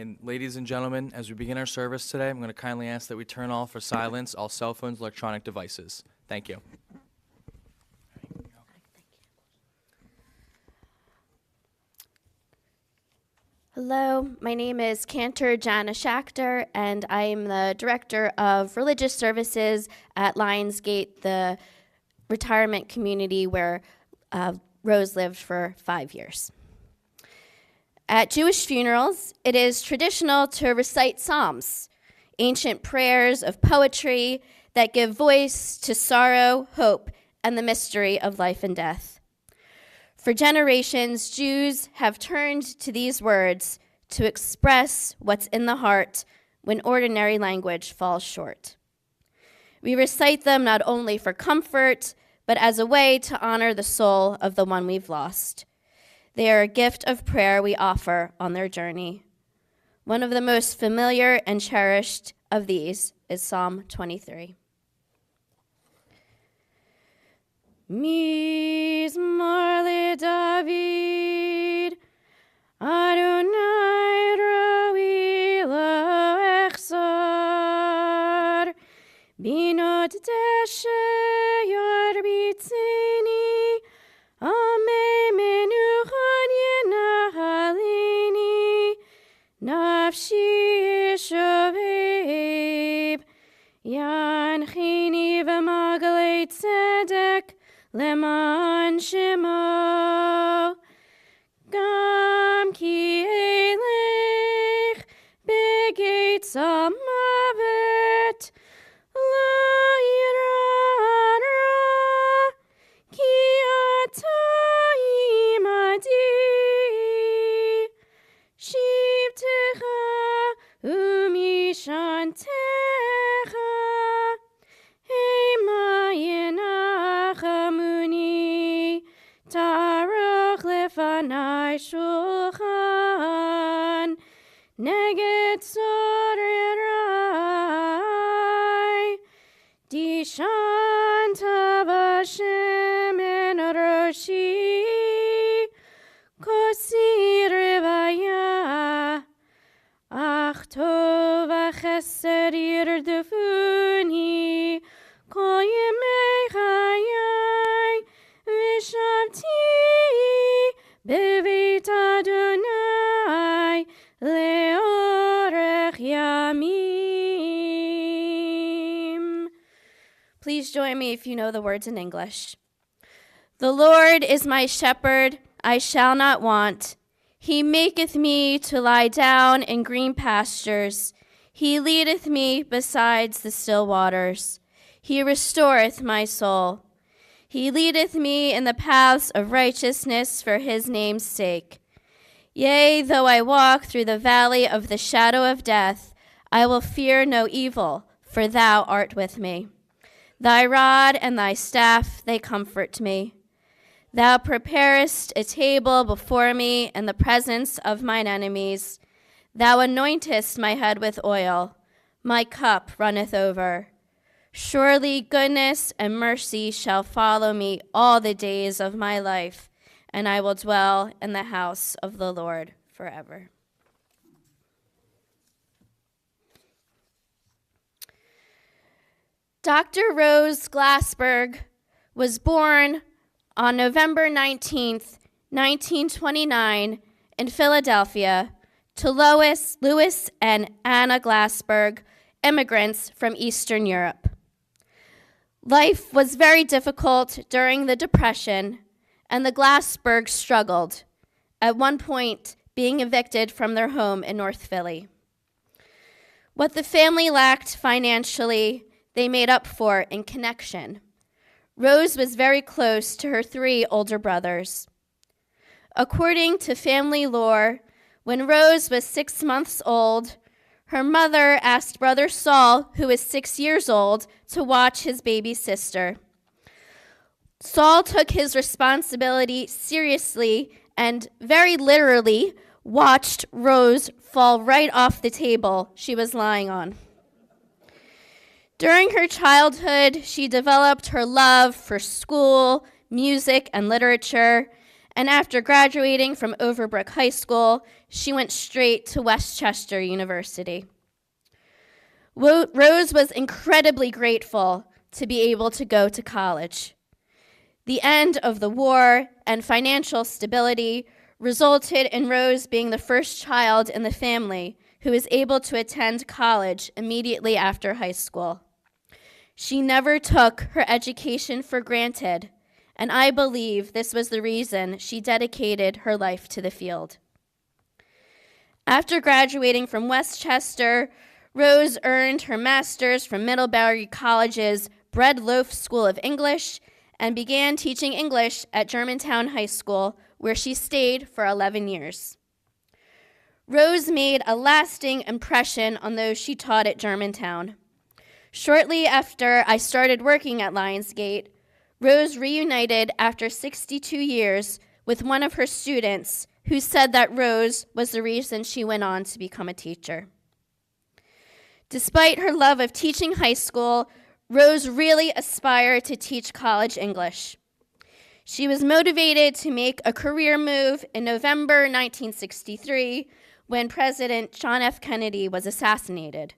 And ladies and gentlemen, as we begin our service today, I'm going to kindly ask that we turn off for silence all cell phones, electronic devices. Thank you. Hello, my name is Cantor Jana Schachter, and I am the Director of Religious Services at Lionsgate, the retirement community where Rose lived for 5 years. At Jewish funerals, it is traditional to recite psalms, ancient prayers of poetry that give voice to sorrow, hope, and the mystery of life and death. For generations, Jews have turned to these words to express what's in the heart when ordinary language falls short. We recite them not only for comfort, but as a way to honor the soul of the one we've lost. They are a gift of prayer we offer on their journey. One of the most familiar and cherished of these is Psalm 23. Mizmor LeDavid, Adonai roi lo echsar, binot deshe yorbitzini, ame menuchon yenahalini, nafshi shavib, yanchini v'magalei tzedek, Leman Shemo, Gam Ki Elech, Begates Amavet, Lo Yirara, Ki Ata Imadi, Shivtecha Umishantecha, Hemayena Taruch lefanai shulchan neged sorerai dishanta v'Hashem en roshi kosi revaya ach tov v'chesed yirdefuni kol yemei chayai Vishavti beveit Adonai leorech yamim. Please join me if you know the words in English. The Lord is my shepherd, I shall not want. He maketh me to lie down in green pastures. He leadeth me besides the still waters. He restoreth my soul. He leadeth me in the paths of righteousness for his name's sake. Yea, though I walk through the valley of the shadow of death, I will fear no evil, for thou art with me. Thy rod and thy staff, they comfort me. Thou preparest a table before me in the presence of mine enemies. Thou anointest my head with oil. My cup runneth over. Surely goodness and mercy shall follow me all the days of my life, and I will dwell in the house of the Lord forever. Dr. Rose Glassberg was born on November 19th, 1929, in Philadelphia, to Louis and Anna Glassberg, immigrants from Eastern Europe. Life was very difficult during the Depression, and the Glassbergs struggled, at one point being evicted from their home in North Philly. What the family lacked financially, they made up for in connection. Rose was very close to her 3 older brothers. According to family lore, when Rose was 6 months old, her mother asked Brother Saul, who was 6 years old, to watch his baby sister. Saul took his responsibility seriously and very literally watched Rose fall right off the table she was lying on. During her childhood, she developed her love for school, music, and literature, And after graduating from Overbrook High School, she went straight to Westchester University. Rose was incredibly grateful to be able to go to college. The end of the war and financial stability resulted in Rose being the first child in the family who was able to attend college immediately after high school. She never took her education for granted, and I believe this was the reason she dedicated her life to the field. After graduating from Westchester, Rose earned her master's from Middlebury College's Bread Loaf School of English and began teaching English at Germantown High School, where she stayed for 11 years. Rose made a lasting impression on those she taught at Germantown. Shortly after I started working at Lionsgate, Rose reunited after 62 years with one of her students who said that Rose was the reason she went on to become a teacher. Despite her love of teaching high school, Rose really aspired to teach college English. She was motivated to make a career move in November 1963 when President John F. Kennedy was assassinated.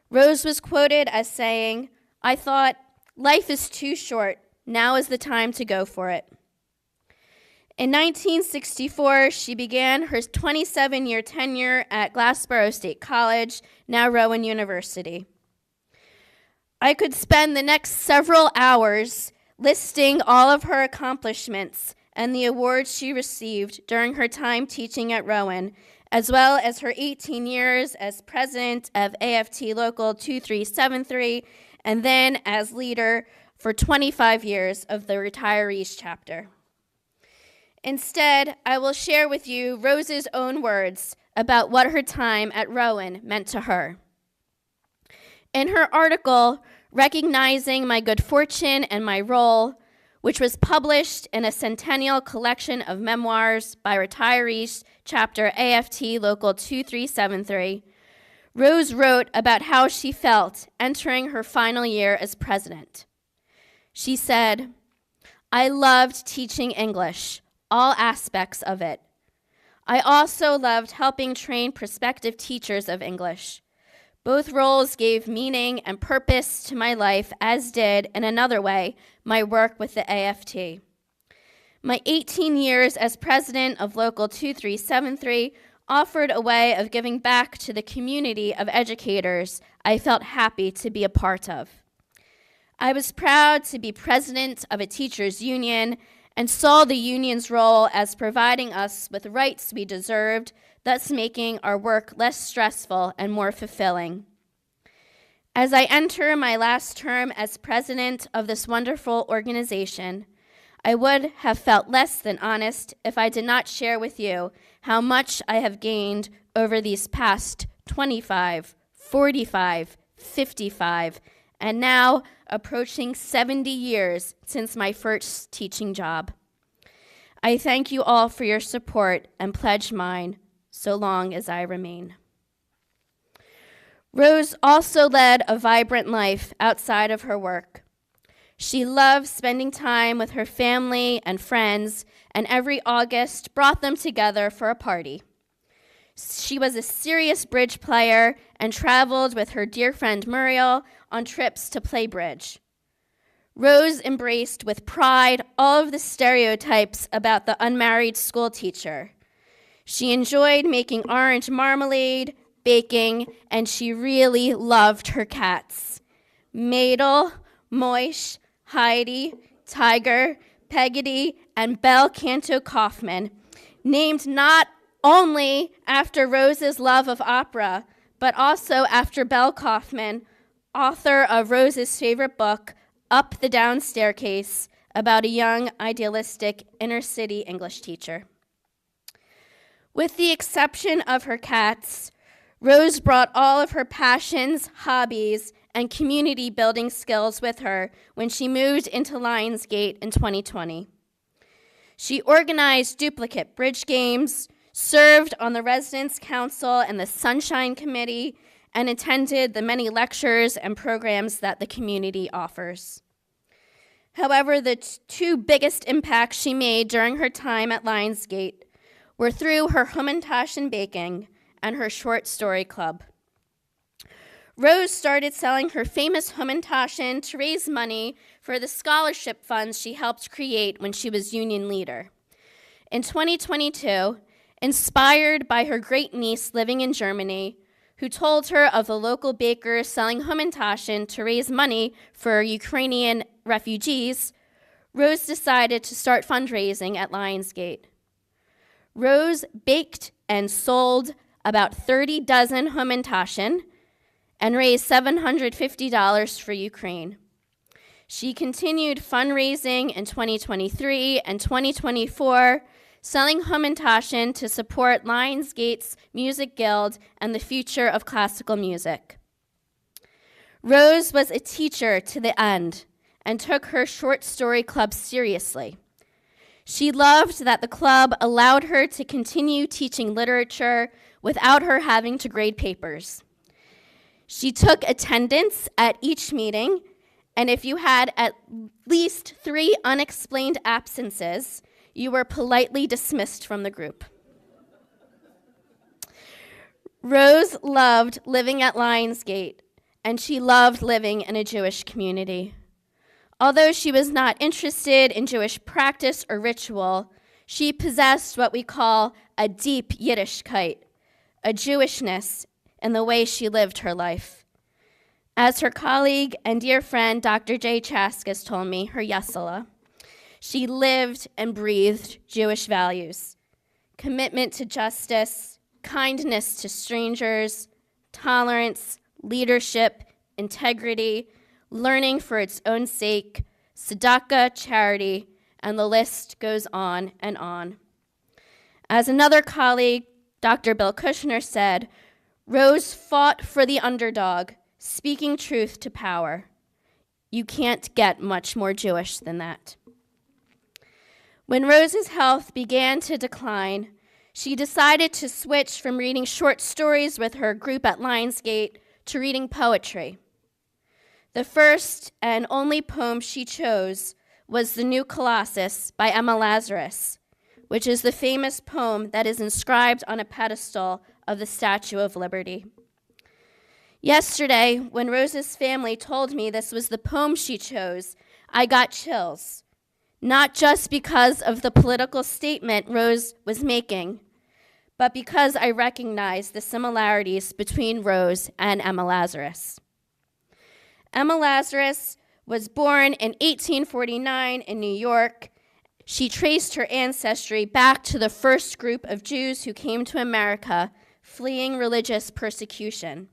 Rose was quoted as saying, "I thought, life is too short. Now is the time to go for it." In 1964, she began her 27-year tenure at Glassberg State College, now Rowan University. I could spend the next several hours listing all of her accomplishments and the awards she received during her time teaching at Rowan, as well as her 18 years as president of AFT Local 2373, and then as leader for 25 years of the Retirees Chapter. Instead, I will share with you Rose's own words about what her time at Rowan meant to her. In her article, Recognizing My Good Fortune and My Role, which was published in a centennial collection of memoirs by Retirees Chapter AFT Local 2373, Rose wrote about how she felt entering her final year as president. She said, "I loved teaching English, all aspects of it. I also loved helping train prospective teachers of English. Both roles gave meaning and purpose to my life, as did, in another way, my work with the AFT. My 18 years as president of Local 2373 offered a way of giving back to the community of educators I felt happy to be a part of. I was proud to be president of a teachers' union and saw the union's role as providing us with rights we deserved, thus making our work less stressful and more fulfilling. As I enter my last term as president of this wonderful organization, I would have felt less than honest if I did not share with you how much I have gained over these past 25, 45, 55, and now approaching 70 years since my first teaching job. I thank you all for your support and pledge mine so long as I remain." Rose also led a vibrant life outside of her work. She loved spending time with her family and friends, and every August brought them together for a party. She was a serious bridge player and traveled with her dear friend Muriel on trips to play bridge. Rose embraced with pride all of the stereotypes about the unmarried school teacher. She enjoyed making orange marmalade, baking, and she really loved her cats. Madel, Moish, Heidi, Tiger, Peggotty, and Belle Canto Kaufman, named not only after Rose's love of opera, but also after Belle Kaufman, author of Rose's favorite book, Up the Down Staircase, about a young, idealistic inner-city English teacher. With the exception of her cats, Rose brought all of her passions, hobbies, and community-building skills with her when she moved into Lionsgate in 2020. She organized duplicate bridge games, served on the Residence Council and the Sunshine Committee, and attended the many lectures and programs that the community offers. However, the two biggest impacts she made during her time at Lionsgate were through her Hamantaschen baking and her short story club. Rose started selling her famous Hamantaschen to raise money for the scholarship funds she helped create when she was union leader. In 2022, inspired by her great niece living in Germany, who told her of a local baker selling Hamantaschen to raise money for Ukrainian refugees, Rose decided to start fundraising at Lionsgate. Rose baked and sold about 30 dozen Hamantaschen and raised $750 for Ukraine. She continued fundraising in 2023 and 2024, selling Hamantaschen to support Lionsgate's Music Guild and the future of classical music. Rose was a teacher to the end and took her short story club seriously. She loved that the club allowed her to continue teaching literature without her having to grade papers. She took attendance at each meeting, and if you had at least 3 unexplained absences, you were politely dismissed from the group. Rose loved living at Lionsgate, and she loved living in a Jewish community. Although she was not interested in Jewish practice or ritual, she possessed what we call a deep Yiddishkeit, a Jewishness in the way she lived her life. As her colleague and dear friend, Dr. Jay Chaskas, told me, her Yesala, she lived and breathed Jewish values: commitment to justice, kindness to strangers, tolerance, leadership, integrity, learning for its own sake, tzedakah, charity, and the list goes on and on. As another colleague, Dr. Bill Kushner, said, Rose fought for the underdog, speaking truth to power. You can't get much more Jewish than that. When Rose's health began to decline, she decided to switch from reading short stories with her group at Lionsgate to reading poetry. The first and only poem she chose was The New Colossus by Emma Lazarus, which is the famous poem that is inscribed on a pedestal of the Statue of Liberty. Yesterday, when Rose's family told me this was the poem she chose, I got chills, not just because of the political statement Rose was making, but because I recognized the similarities between Rose and Emma Lazarus. Emma Lazarus was born in 1849 in New York. She traced her ancestry back to the first group of Jews who came to America fleeing religious persecution.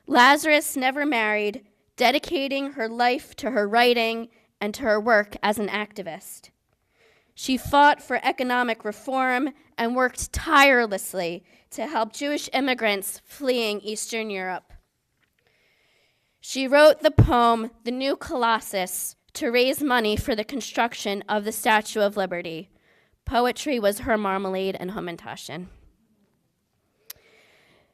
Lazarus never married, dedicating her life to her writing and to her work as an activist. She fought for economic reform and worked tirelessly to help Jewish immigrants fleeing Eastern Europe. She wrote the poem, The New Colossus, to raise money for the construction of the Statue of Liberty. Poetry was her marmalade and Hamantaschen.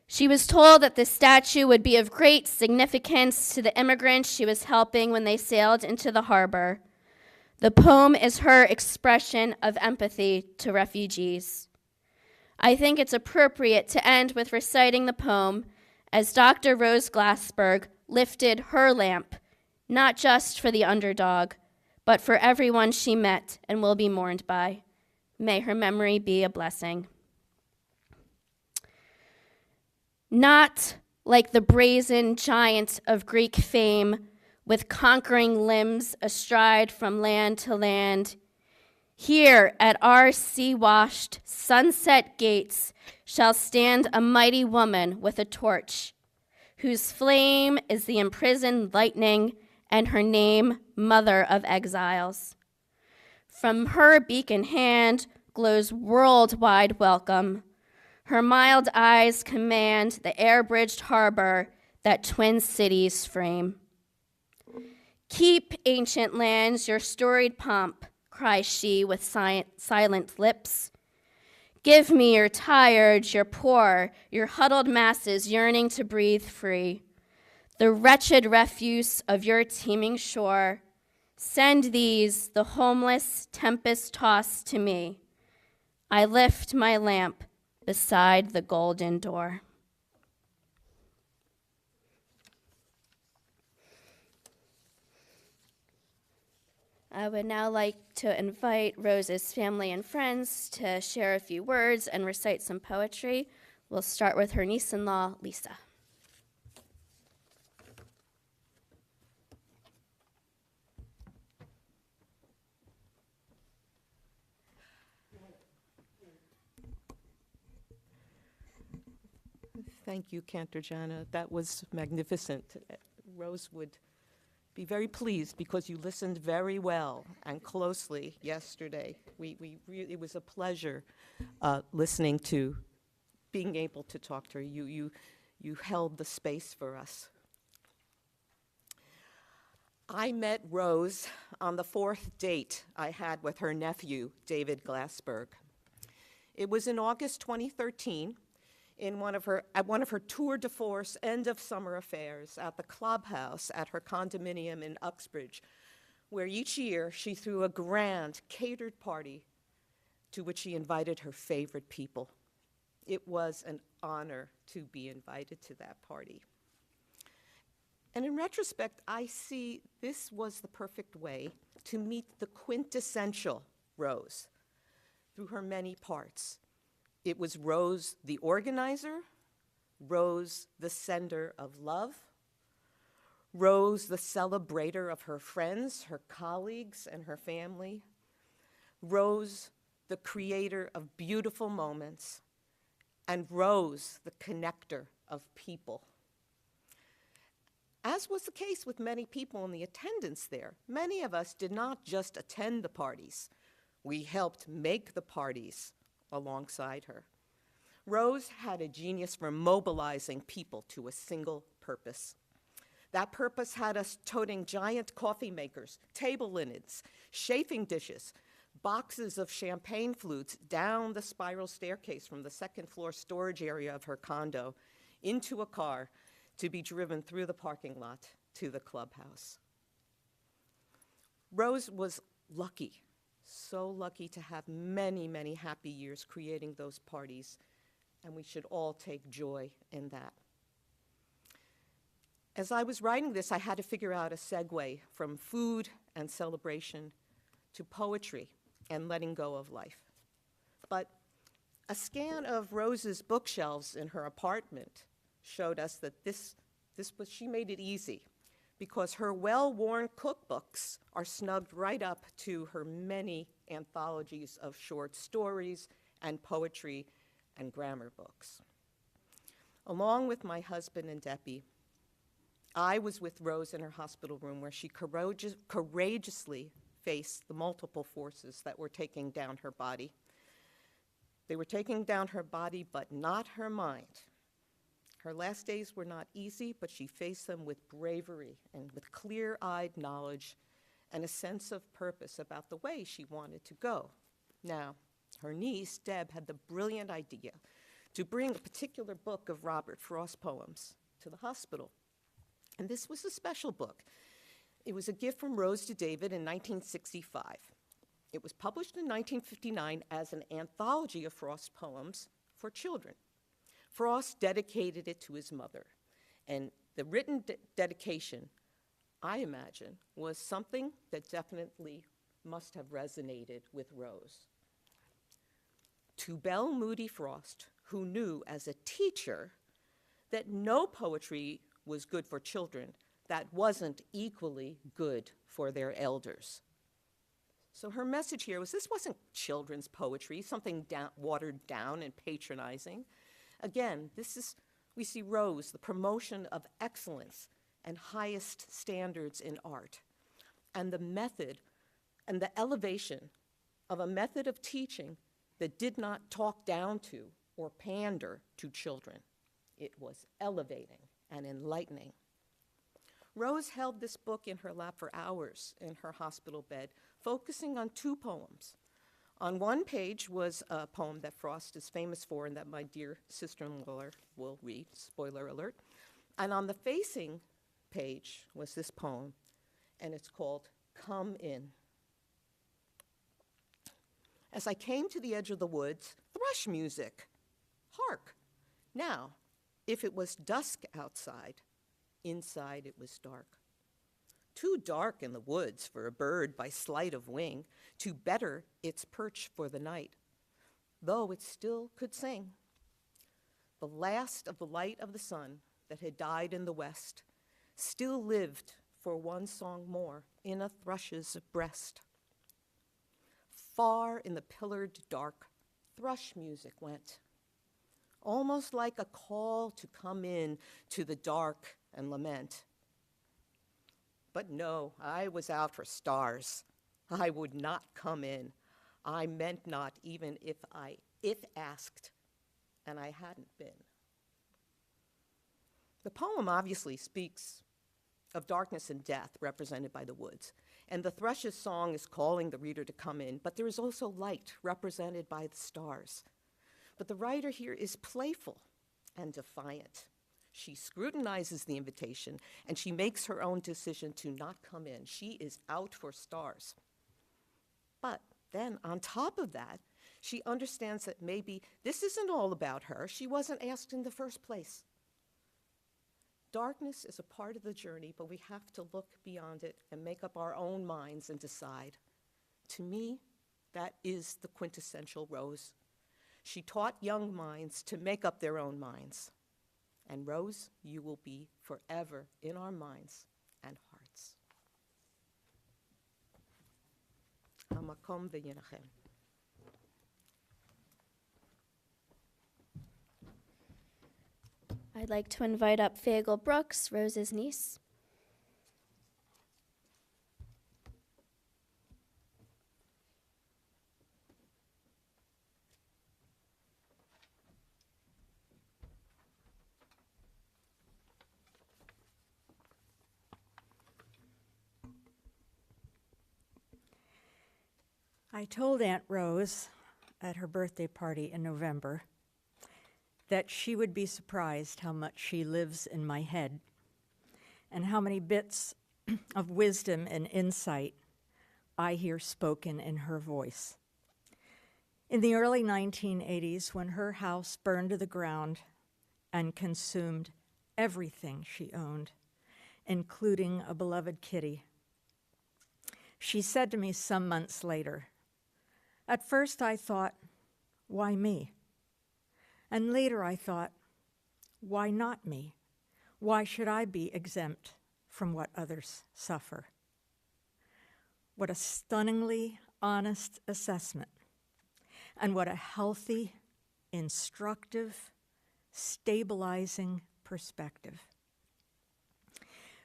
She was told that the statue would be of great significance to the immigrants she was helping when they sailed into the harbor. The poem is her expression of empathy to refugees. I think it's appropriate to end with reciting the poem as Dr. Rose Glassberg lifted her lamp, not just for the underdog, but for everyone she met and will be mourned by. May her memory be a blessing. Not like the brazen giant of Greek fame, with conquering limbs astride from land to land. Here at our sea-washed, sunset gates shall stand a mighty woman with a torch, whose flame is the imprisoned lightning, and her name, Mother of Exiles. From her beacon hand glows worldwide welcome. Her mild eyes command the air-bridged harbor that twin cities frame. Keep, ancient lands, your storied pomp, cries she with silent lips. Give me your tired, your poor, your huddled masses yearning to breathe free. The wretched refuse of your teeming shore, Send these, the homeless, tempest-tossed to me. I lift my lamp beside the golden door. I would now like to invite Rose's family and friends to share a few words and recite some poetry. We'll start with her niece-in-law, Lisa. Thank you, Cantor Jana. That was magnificent. Rose would be very pleased because you listened very well and closely yesterday. It was a pleasure listening to, being able to talk to her. You held the space for us. I met Rose on the 4th date I had with her nephew, David Glassberg. It was in August 2013. At one of her tour de force end of summer affairs at the clubhouse at her condominium in Uxbridge, where each year she threw a grand catered party to which she invited her favorite people. It was an honor to be invited to that party. And in retrospect, I see this was the perfect way to meet the quintessential Rose through her many parts. It was Rose the organizer, Rose the sender of love, Rose the celebrator of her friends, her colleagues, and her family, Rose the creator of beautiful moments, and Rose the connector of people. As was the case with many people in the attendance there, many of us did not just attend the parties. We helped make the parties alongside her. Rose had a genius for mobilizing people to a single purpose. That purpose had us toting giant coffee makers, table linens, chafing dishes, boxes of champagne flutes down the spiral staircase from the second floor storage area of her condo into a car to be driven through the parking lot to the clubhouse. Rose was lucky, so lucky to have many, many happy years creating those parties, and we should all take joy in that. As I was writing this, I had to figure out a segue from food and celebration to poetry and letting go of life. But a scan of Rose's bookshelves in her apartment showed us that she made it easy, because her well-worn cookbooks are snugged right up to her many anthologies of short stories and poetry and grammar books. Along with my husband and Deppie, I was with Rose in her hospital room where she courageously faced the multiple forces that were taking down her body. They were taking down her body, but not her mind. Her last days were not easy, but she faced them with bravery and with clear-eyed knowledge and a sense of purpose about the way she wanted to go. Now, her niece, Deb, had the brilliant idea to bring a particular book of Robert Frost's poems to the hospital. And this was a special book. It was a gift from Rose to David in 1965. It was published in 1959 as an anthology of Frost's poems for children. Frost dedicated it to his mother, and the written dedication, I imagine, was something that definitely must have resonated with Rose. To Belle Moody Frost, who knew as a teacher that no poetry was good for children that wasn't equally good for their elders. So her message here was, this wasn't children's poetry, something watered down and patronizing. Again, we see Rose, the promotion of excellence and highest standards in art, and the method and the elevation of a method of teaching that did not talk down to or pander to children. It was elevating and enlightening. Rose held this book in her lap for hours in her hospital bed, focusing on 2 poems. On one page was a poem that Frost is famous for and that my dear sister-in-law will read, spoiler alert. And on the facing page was this poem, and it's called come in. As I came to the edge of the woods, thrush music. Hark! Now, if it was dusk outside, inside it was dark. Too dark in the woods for a bird by sleight of wing to better its perch for the night, though it still could sing. The last of the light of the sun that had died in the west still lived for one song more in a thrush's breast. Far in the pillared dark, thrush music went, almost like a call to come in to the dark and lament. But no, I was out for stars. I would not come in. I meant not even if asked, and I hadn't been. The poem obviously speaks of darkness and death represented by the woods, and the thrush's song is calling the reader to come in, but there is also light represented by the stars. But the writer here is playful and defiant. She scrutinizes the invitation, and she makes her own decision to not come in. She is out for stars. But then, on top of that, she understands that maybe this isn't all about her. She wasn't asked in the first place. Darkness is a part of the journey, but we have to look beyond it and make up our own minds and decide. To me, that is the quintessential Rose. She taught young minds to make up their own minds. And Rose, you will be forever in our minds and hearts. Hamakom v'yinachem. I'd like to invite up Fagel Brooks, Rose's niece. I told Aunt Rose at her birthday party in November that she would be surprised how much she lives in my head and how many bits of wisdom and insight I hear spoken in her voice. In the early 1980s, when her house burned to the ground and consumed everything she owned, including a beloved kitty, she said to me some months later, "At first I thought, why me? And later I thought, why not me? Why should I be exempt from what others suffer?" What a stunningly honest assessment, and what a healthy, instructive, stabilizing perspective.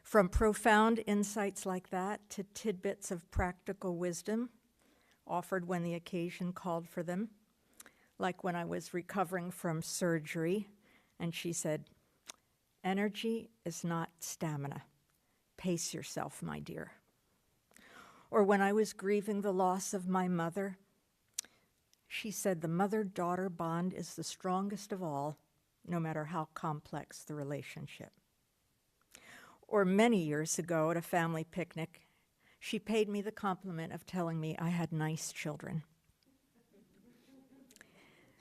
From profound insights like that to tidbits of practical wisdom offered when the occasion called for them, like when I was recovering from surgery, and she said, "Energy is not stamina. Pace yourself, my dear." Or when I was grieving the loss of my mother, she said, "The mother-daughter bond is the strongest of all, no matter how complex the relationship." Or many years ago at a family picnic, she paid me the compliment of telling me I had nice children.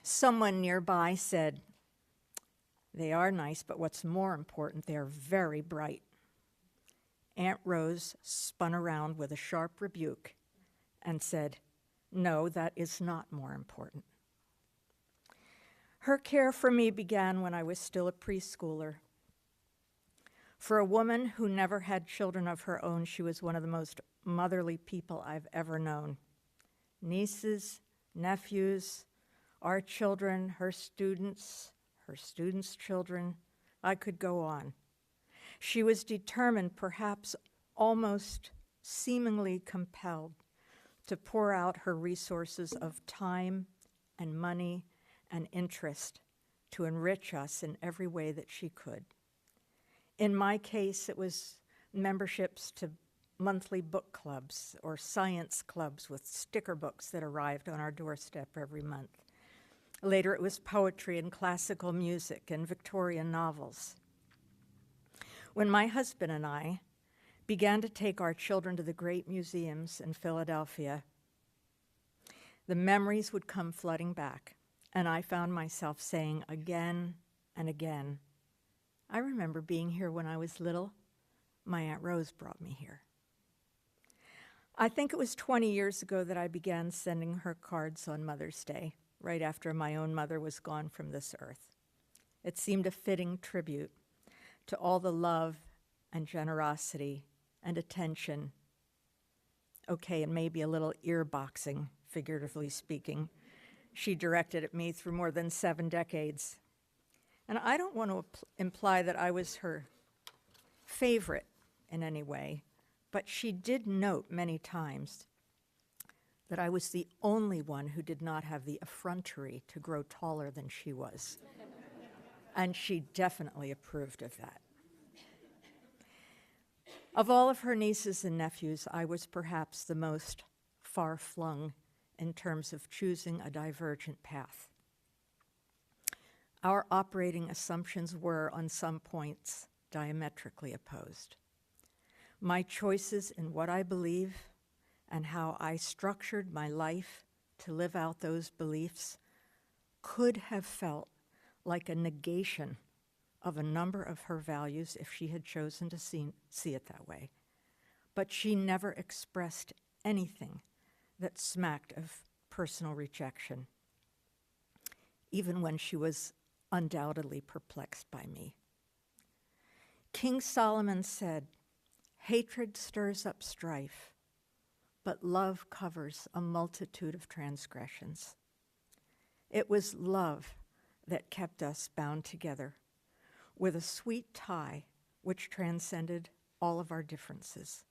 Someone nearby said, "They are nice, but what's more important, they are very bright." Aunt Rose spun around with a sharp rebuke and said, "No, that is not more important." Her care for me began when I was still a preschooler. For a woman who never had children of her own, she was one of the most motherly people I've ever known. Nieces, nephews, our children, her students' children, I could go on. She was determined, perhaps almost seemingly compelled, to pour out her resources of time and money and interest to enrich us in every way that she could. In my case, it was memberships to monthly book clubs or science clubs with sticker books that arrived on our doorstep every month. Later, it was poetry and classical music and Victorian novels. When my husband and I began to take our children to the great museums in Philadelphia, the memories would come flooding back, and I found myself saying again and again, I remember being here when I was little. My Aunt Rose brought me here. I think it was 20 years ago that I began sending her cards on Mother's Day, right after my own mother was gone from this earth. It seemed a fitting tribute to all the love and generosity and attention, okay, and maybe a little ear boxing, figuratively speaking, she directed at me through more than 7 decades. And I don't want to imply that I was her favorite in any way, but she did note many times that I was the only one who did not have the effrontery to grow taller than she was. And she definitely approved of that. Of all of her nieces and nephews, I was perhaps the most far-flung in terms of choosing a divergent path. Our operating assumptions were, on some points, diametrically opposed. My choices in what I believe and how I structured my life to live out those beliefs could have felt like a negation of a number of her values if she had chosen to see it that way. But she never expressed anything that smacked of personal rejection, even when she was undoubtedly perplexed by me. King Solomon said, "Hatred stirs up strife, but love covers a multitude of transgressions." It was love that kept us bound together with a sweet tie which transcended all of our differences.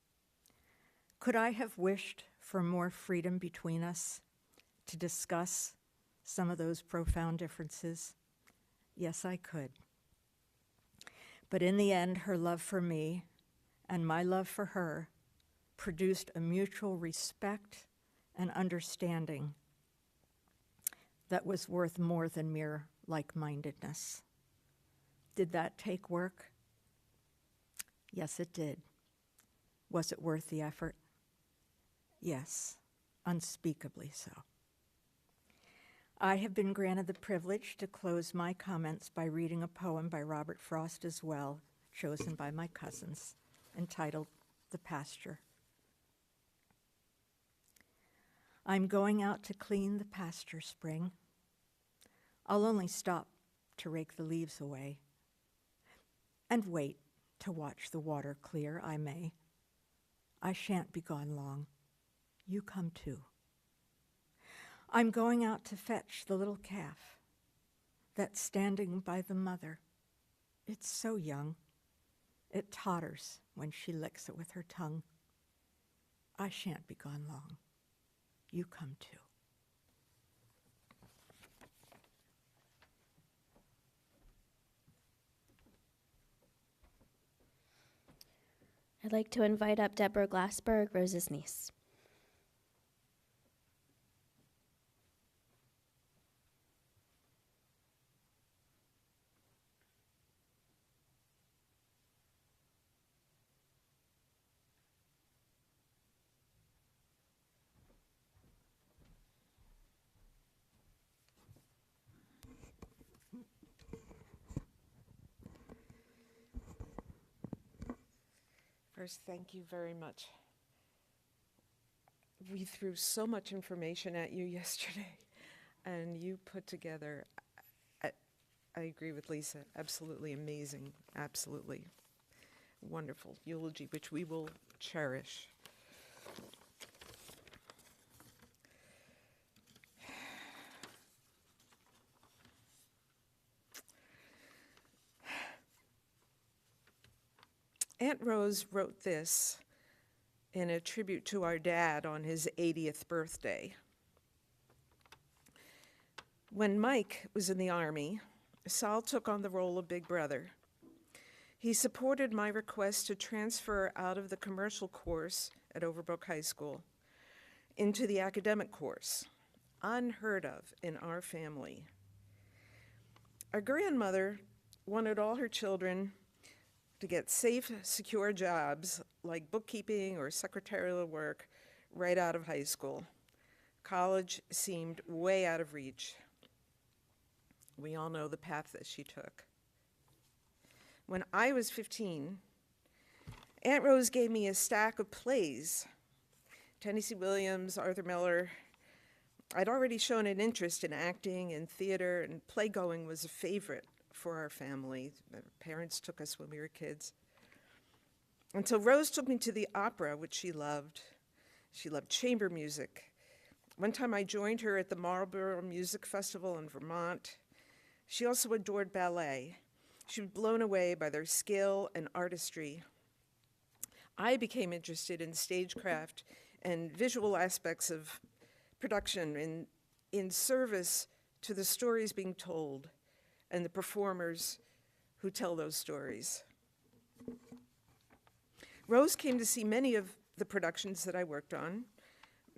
Could I have wished for more freedom between us to discuss some of those profound differences? Yes, I could. But in the end, her love for me and my love for her produced a mutual respect and understanding that was worth more than mere like-mindedness. Did that take work? Yes, it did. Was it worth the effort? Yes, unspeakably so. I have been granted the privilege to close my comments by reading a poem by Robert Frost as well, chosen by my cousins, entitled "The Pasture." I'm going out to clean the pasture, spring. I'll only stop to rake the leaves away and wait to watch the water clear, I may. I shan't be gone long. You come too. I'm going out to fetch the little calf that's standing by the mother. It's so young. It totters when she licks it with her tongue. I shan't be gone long. You come too. I'd like to invite up Deborah Glassberg, Rose's niece. First, thank you very much. We threw so much information at you yesterday, and you put together, I agree with Lisa, absolutely amazing, absolutely wonderful eulogy, which we will cherish. Aunt Rose wrote this in a tribute to our dad on his 80th birthday. When Mike was in the Army, Saul took on the role of Big Brother. He supported my request to transfer out of the commercial course at Overbrook High School into the academic course, unheard of in our family. Our grandmother wanted all her children to get safe, secure jobs like bookkeeping or secretarial work right out of high school. College seemed way out of reach. We all know the path that she took. When I was 15, Aunt Rose gave me a stack of plays. Tennessee Williams, Arthur Miller. I'd already shown an interest in acting and theater, and playgoing was a favorite for our family. My parents took us when we were kids. Until Rose took me to the opera, which she loved. She loved chamber music. One time I joined her at the Marlborough Music Festival in Vermont. She also adored ballet. She was blown away by their skill and artistry. I became interested in stagecraft and visual aspects of production in service to the stories being told and the performers who tell those stories. Rose came to see many of the productions that I worked on.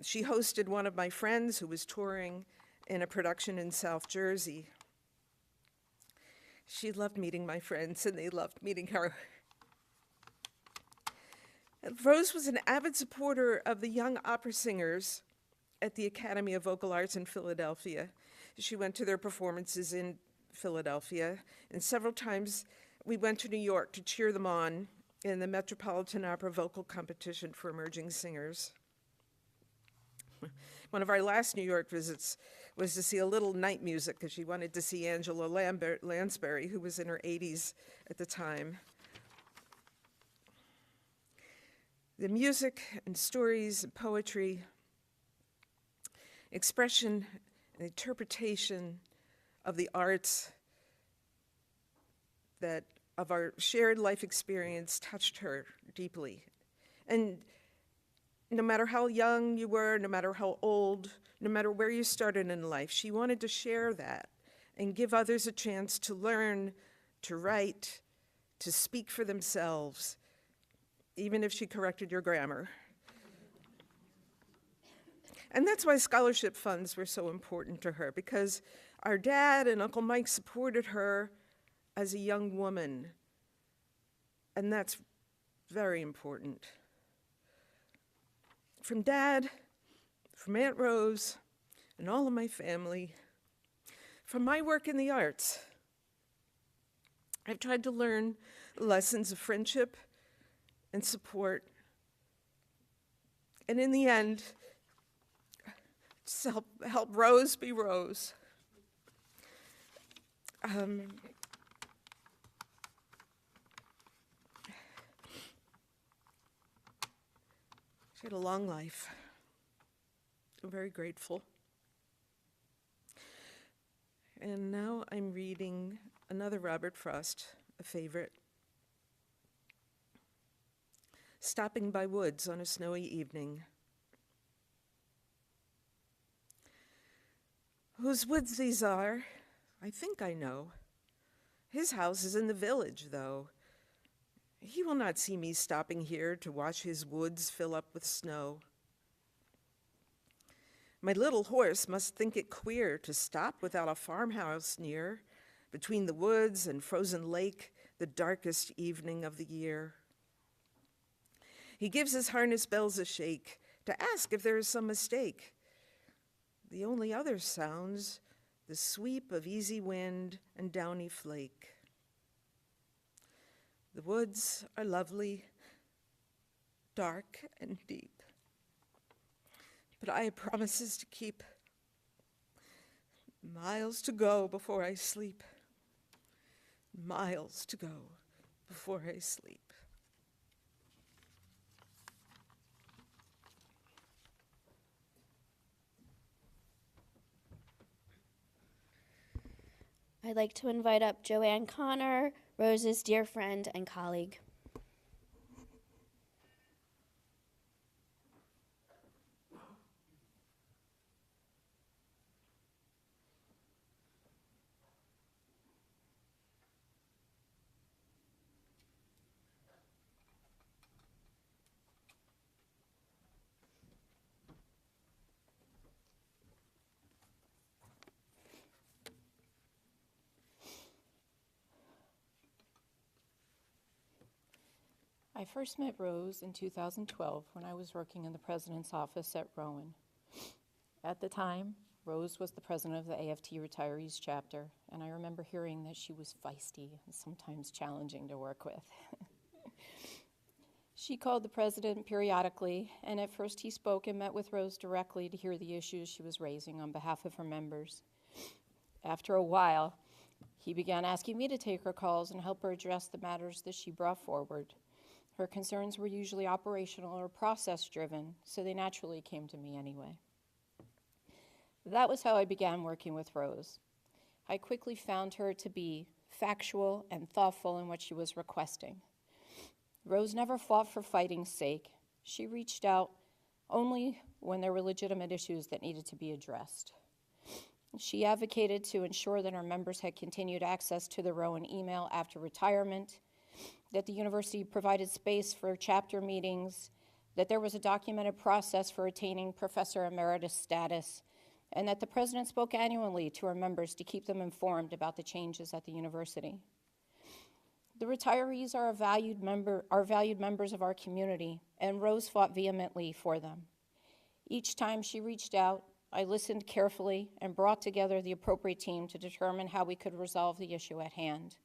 She hosted one of my friends who was touring in a production in South Jersey. She loved meeting my friends, and they loved meeting her. Rose was an avid supporter of the young opera singers at the Academy of Vocal Arts in Philadelphia. She went to their performances in Philadelphia, and several times we went to New York to cheer them on in the Metropolitan Opera Vocal Competition for Emerging Singers. One of our last New York visits was to see a little night music because she wanted to see Angela Lansbury, who was in her 80s at the time. The music and stories and poetry, expression and interpretation of the arts that of our shared life experience touched her deeply. And no matter how young you were, no matter how old, no matter where you started in life, she wanted to share that and give others a chance to learn, to write, to speak for themselves, even if she corrected your grammar. And that's why scholarship funds were so important to her, because our dad and Uncle Mike supported her as a young woman, and that's very important. From Dad, from Aunt Rose, and all of my family, from my work in the arts, I've tried to learn lessons of friendship and support, and in the end, just help Rose be Rose. She had a long life. I'm very grateful. And now I'm reading another Robert Frost, a favorite. Stopping by woods on a snowy evening. Whose woods these are, I think I know. His house is in the village, though. He will not see me stopping here to watch his woods fill up with snow. My little horse must think it queer to stop without a farmhouse near, between the woods and frozen lake, the darkest evening of the year. He gives his harness bells a shake to ask if there is some mistake. The only other sounds, the sweep of easy wind and downy flake. The woods are lovely, dark and deep, but I have promises to keep. Miles to go before I sleep. Miles to go before I sleep. I'd like to invite up Joanne Connor, Rose's dear friend and colleague. I first met Rose in 2012 when I was working in the president's office at Rowan. At the time, Rose was the president of the AFT Retirees chapter, and I remember hearing that she was feisty and sometimes challenging to work with. She called the president periodically, and at first he spoke and met with Rose directly to hear the issues she was raising on behalf of her members. After a while, he began asking me to take her calls and help her address the matters that she brought forward. Her concerns were usually operational or process-driven, so they naturally came to me anyway. That was how I began working with Rose. I quickly found her to be factual and thoughtful in what she was requesting. Rose never fought for fighting's sake. She reached out only when there were legitimate issues that needed to be addressed. She advocated to ensure that our members had continued access to the Rowan email after retirement, that the university provided space for chapter meetings, that there was a documented process for attaining professor emeritus status, and that the president spoke annually to our members to keep them informed about the changes at the university. The retirees are valued members of our community, and Rose fought vehemently for them. Each time she reached out, I listened carefully and brought together the appropriate team to determine how we could resolve the issue at hand.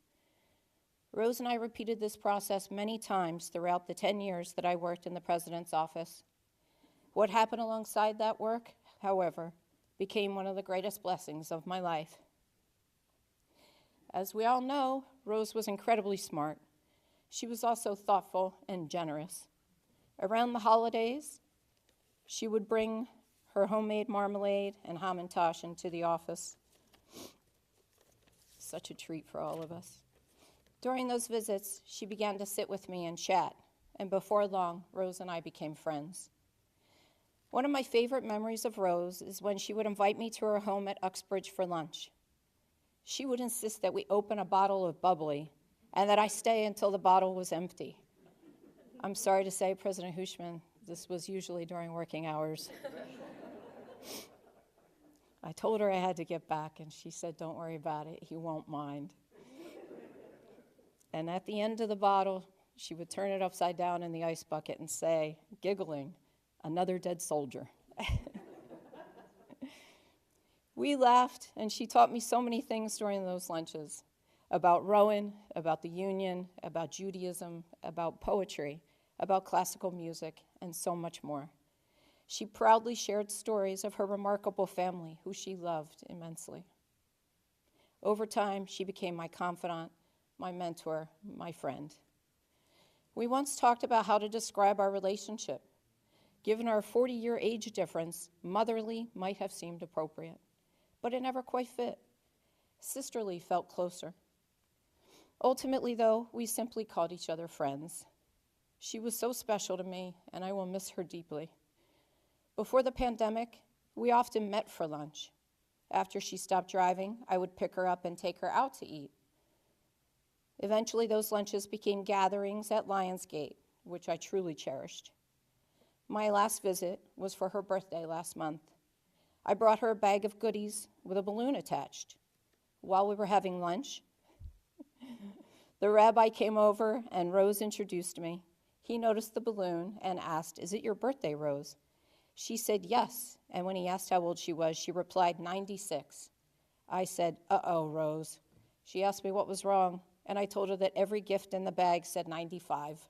Rose and I repeated this process many times throughout the 10 years that I worked in the president's office. What happened alongside that work, however, became one of the greatest blessings of my life. As we all know, Rose was incredibly smart. She was also thoughtful and generous. Around the holidays, she would bring her homemade marmalade and hamantash into the office. Such a treat for all of us. During those visits, she began to sit with me and chat, and before long, Rose and I became friends. One of my favorite memories of Rose is when she would invite me to her home at Uxbridge for lunch. She would insist that we open a bottle of bubbly and that I stay until the bottle was empty. I'm sorry to say, President Hushman, this was usually during working hours. I told her I had to get back, and she said, "Don't worry about it, he won't mind." And at the end of the bottle, she would turn it upside down in the ice bucket and say, giggling, "Another dead soldier." We laughed, and she taught me so many things during those lunches, about Rowan, about the Union, about Judaism, about poetry, about classical music, and so much more. She proudly shared stories of her remarkable family, who she loved immensely. Over time, she became my confidant, my mentor, my friend. We once talked about how to describe our relationship. Given our 40-year age difference, motherly might have seemed appropriate, but it never quite fit. Sisterly felt closer. Ultimately, though, we simply called each other friends. She was so special to me, and I will miss her deeply. Before the pandemic, we often met for lunch. After she stopped driving, I would pick her up and take her out to eat. Eventually, those lunches became gatherings at Lionsgate, which I truly cherished. My last visit was for her birthday last month. I brought her a bag of goodies with a balloon attached. While we were having lunch, the rabbi came over and Rose introduced me. He noticed the balloon and asked, "Is it your birthday, Rose?" She said yes, and when he asked how old she was, she replied 96. I said, "Uh-oh, Rose." She asked me what was wrong, and I told her that every gift in the bag said 95.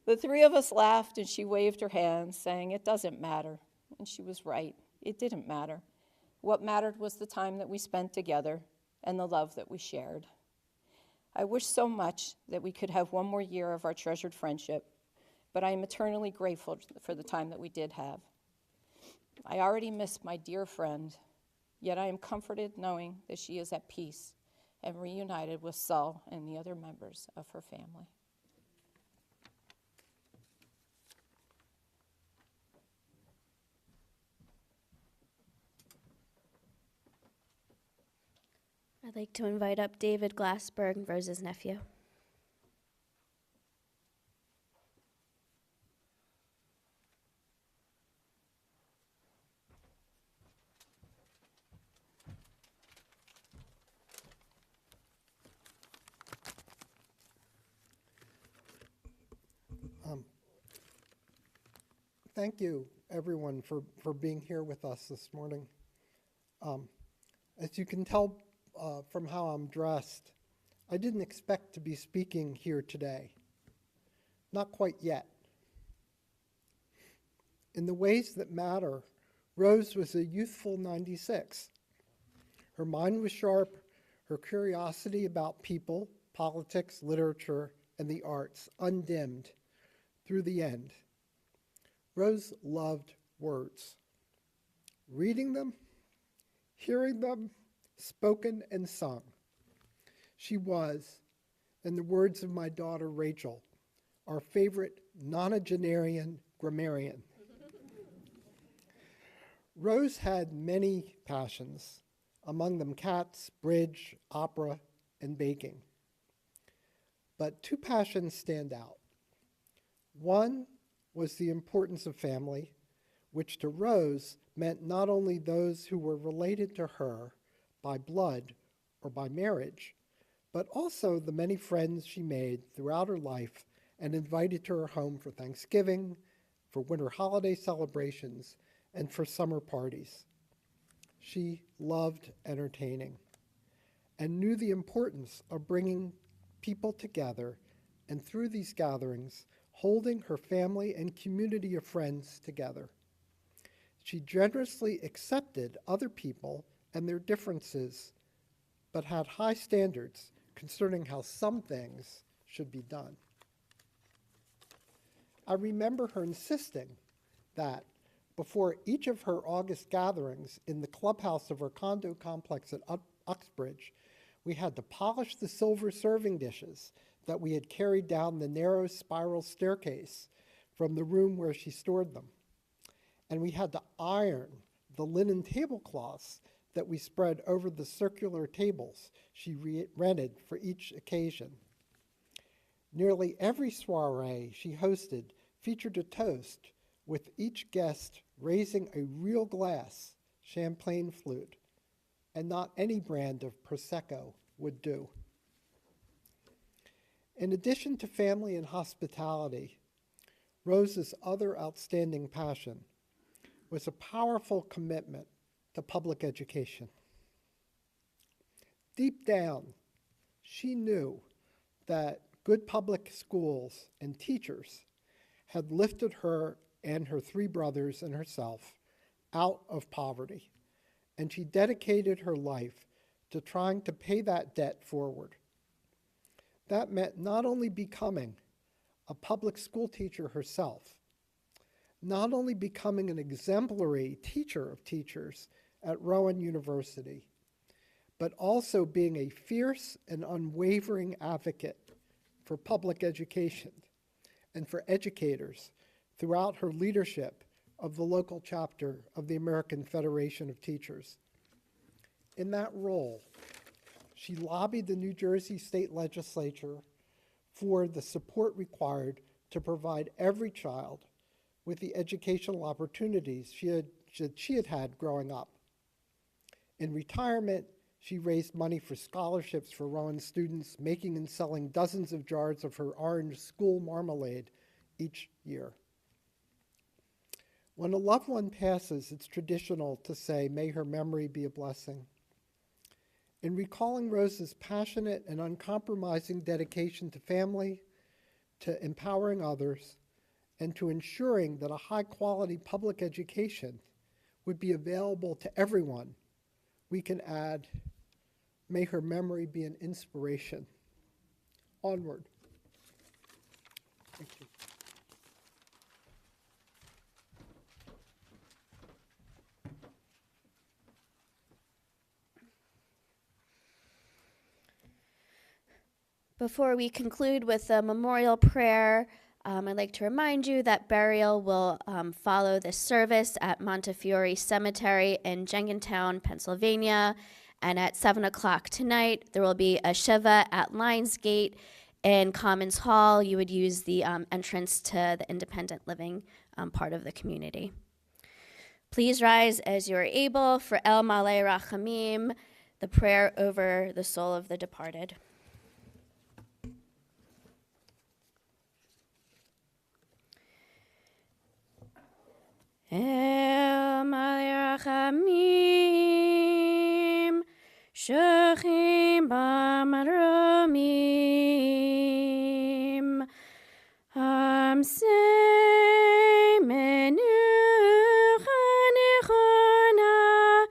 The three of us laughed, and she waved her hands, saying, "It doesn't matter." And she was right. It didn't matter. What mattered was the time that we spent together and the love that we shared. I wish so much that we could have one more year of our treasured friendship, but I am eternally grateful for the time that we did have. I already miss my dear friend, yet I am comforted knowing that she is at peace and reunited with Saul and the other members of her family. I'd like to invite up David Glassberg, Rose's nephew. thank you, everyone, for being here with us this morning. As you can tell from how I'm dressed, I didn't expect to be speaking here today. Not quite yet. In the ways that matter, Rose was a youthful 96. Her mind was sharp, her curiosity about people, politics, literature, and the arts undimmed through the end. Rose loved words. Reading them, hearing them, spoken and sung. She was, in the words of my daughter Rachel, our favorite nonagenarian grammarian. Rose had many passions, among them cats, bridge, opera, and baking. But two passions stand out. One was the importance of family, which to Rose meant not only those who were related to her by blood or by marriage, but also the many friends she made throughout her life and invited to her home for Thanksgiving, for winter holiday celebrations, and for summer parties. She loved entertaining and knew the importance of bringing people together, and through these gatherings, holding her family and community of friends together. She generously accepted other people and their differences, but had high standards concerning how some things should be done. I remember her insisting that before each of her August gatherings in the clubhouse of her condo complex at Uxbridge, we had to polish the silver serving dishes that we had carried down the narrow spiral staircase from the room where she stored them. And we had to iron the linen tablecloths that we spread over the circular tables she rented for each occasion. Nearly every soiree she hosted featured a toast, with each guest raising a real glass champagne flute, and not any brand of Prosecco would do. In addition to family and hospitality, Rose's other outstanding passion was a powerful commitment to public education. Deep down, she knew that good public schools and teachers had lifted her and her three brothers and herself out of poverty, and she dedicated her life to trying to pay that debt forward. That meant not only becoming a public school teacher herself, not only becoming an exemplary teacher of teachers at Rowan University, but also being a fierce and unwavering advocate for public education and for educators throughout her leadership of the local chapter of the American Federation of Teachers. In that role, she lobbied the New Jersey State Legislature for the support required to provide every child with the educational opportunities she had had growing up. In retirement, she raised money for scholarships for Rowan students, making and selling dozens of jars of her orange school marmalade each year. When a loved one passes, it's traditional to say, "May her memory be a blessing." In recalling Rose's passionate and uncompromising dedication to family, to empowering others, and to ensuring that a high-quality public education would be available to everyone, we can add, may her memory be an inspiration. Onward. Thank you. Before we conclude with a memorial prayer, I'd like to remind you that burial will follow this service at Montefiore Cemetery in Jenkintown, Pennsylvania. And at 7 o'clock tonight, there will be a Shiva at Lions Gate in Commons Hall. You would use the entrance to the independent living part of the community. Please rise as you are able for El Malay Rachamim, the prayer over the soul of the departed. El Malachamim, Shechim Bamaromim, Amsei Menucha Nechona,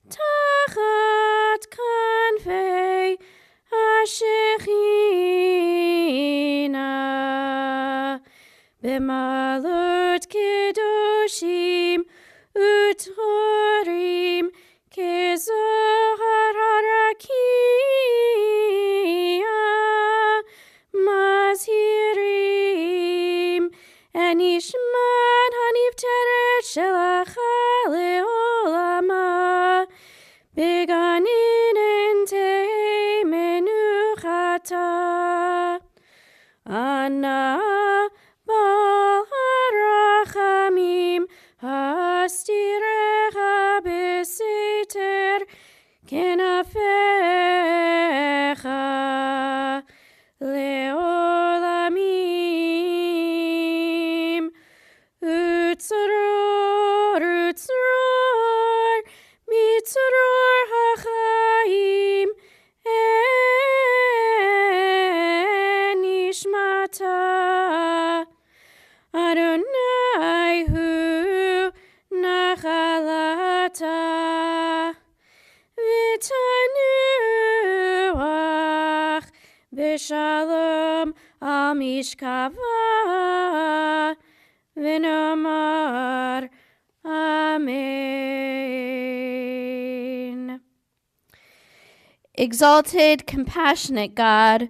Tachat Kanfei HaShechina, B'malot Kedoshim Utorim Kezohar Harakia Mazhirim and Ishman Hanif Teret Shelacha Leolama Beganin Ente Menuchata Anna Bal Harachamim Hastirecha Beseter Kenafecha Leolamim Utzror, Utzror Mitzror HaChaim En Nishmata Adonai Hu Nachalata V'tanuach B'shalom Al Mishkava V'nomar Amen. Exalted, compassionate God,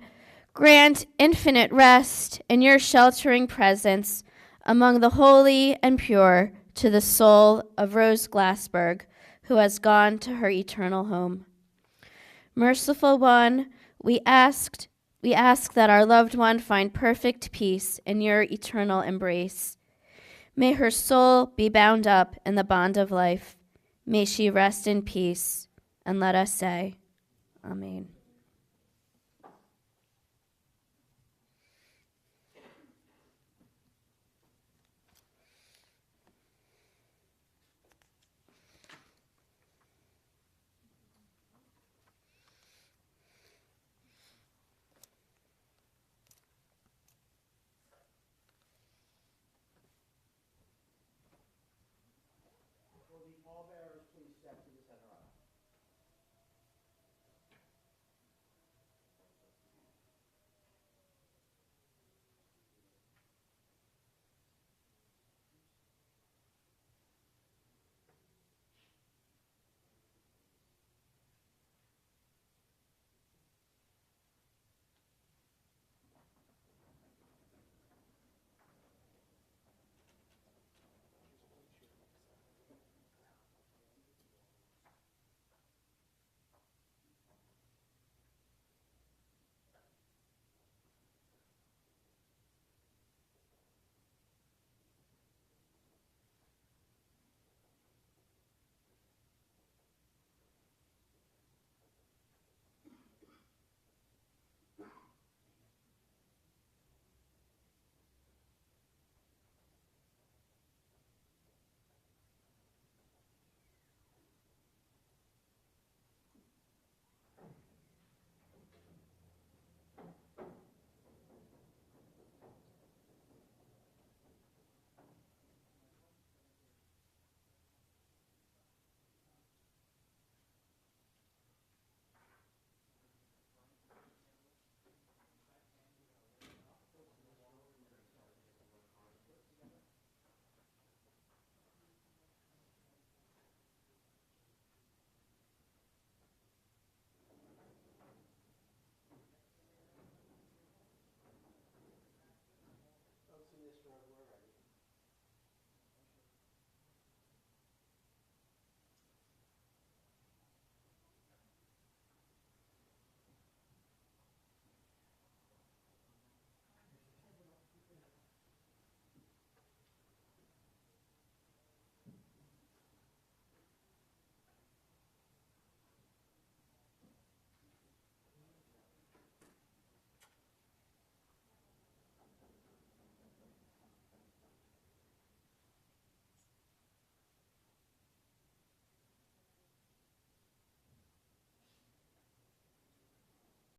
grant infinite rest in your sheltering presence among the holy and pure to the soul of Rose Glassberg, who has gone to her eternal home. Merciful One, we ask that our loved one find perfect peace in your eternal embrace. May her soul be bound up in the bond of life. May she rest in peace. And let us say, Amen.